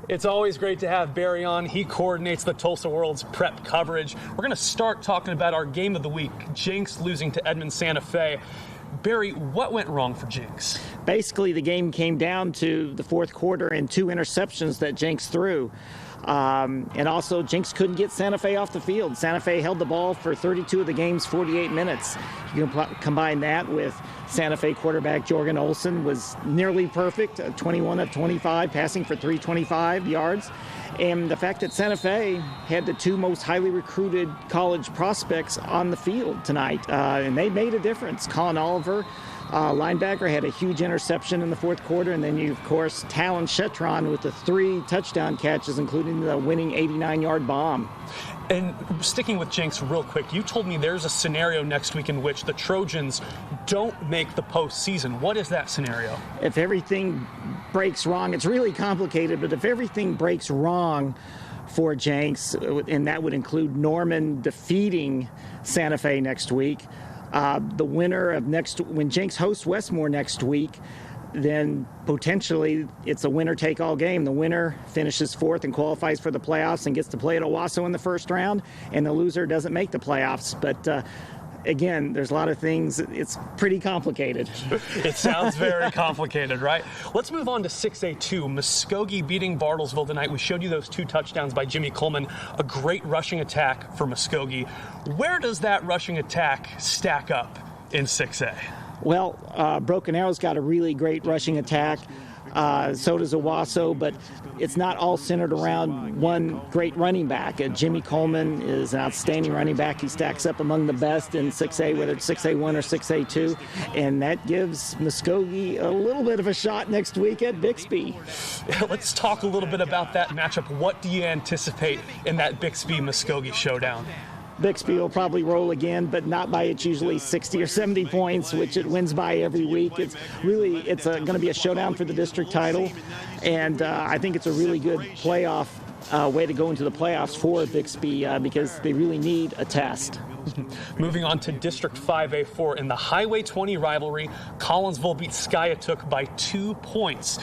It's always great to have Barry on. He coordinates the Tulsa World's prep coverage. We're going to start talking about our game of the week, Jenks losing to Edmond Santa Fe. Barry, what went wrong for Jenks? Basically, the game came down to the fourth quarter and 2 interceptions that Jenks threw. And also, Jenks couldn't get Santa Fe off the field. Santa Fe held the ball for 32 of the game's 48 minutes. You can combine that with Santa Fe quarterback Jorgen Olsen was nearly perfect, 21 of 25, passing for 325 yards. And the fact that Santa Fe had the 2 most highly recruited college prospects on the field tonight, and they made a difference. Colin Oliver, linebacker, had a huge interception in the fourth quarter, and then you, of course, Talon Shetron with the 3 touchdown catches, including the winning 89-yard bomb. And sticking with Jenks real quick, you told me there's a scenario next week in which the Trojans don't make the postseason. What is that scenario? If everything breaks wrong, it's really complicated, but if everything breaks wrong for Jenks, and that would include Norman defeating Santa Fe next week, the winner of when Jenks hosts Westmore next week, then potentially it's a winner-take-all game. The winner finishes 4th and qualifies for the playoffs and gets to play at Owasso in the first round, and the loser doesn't make the playoffs. But again, there's a lot of things. It's pretty complicated. It sounds very complicated, right? Let's move on to 6A2. Muskogee beating Bartlesville tonight. We showed you those 2 touchdowns by Jimmy Coleman. A great rushing attack for Muskogee. Where does that rushing attack stack up in 6A? Well, Broken Arrow's got a really great rushing attack. So does Owasso, but it's not all centered around one great running back. Jimmy Coleman is an outstanding running back. He stacks up among the best in 6A, whether it's 6A1 or 6A2, and that gives Muskogee a little bit of a shot next week at Bixby. Let's talk a little bit about that matchup. What do you anticipate in that Bixby-Muskogee showdown? Bixby will probably roll again, but not by its usually 60 or 70 points, which it wins by every week. It's going to be a showdown for the district title, and I think it's a really good playoff way to go into the playoffs for Bixby because they really need a test. Moving on to District 5A4 in the Highway 20 rivalry, Collinsville beat Skiatook by 2 points.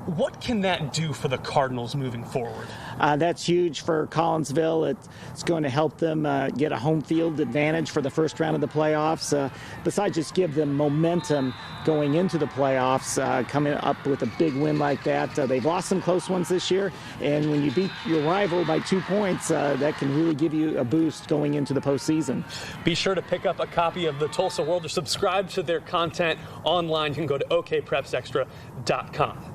What can that do for the Cardinals moving forward? That's huge for Collinsville. It's going to help them get a home field advantage for the first round of the playoffs. Besides just give them momentum going into the playoffs, coming up with a big win like that. They've lost some close ones this year, and when you beat your rival by 2 points, that can really give you a boost going into the postseason. Be sure to pick up a copy of the Tulsa World or subscribe to their content online. You can go to okprepsextra.com.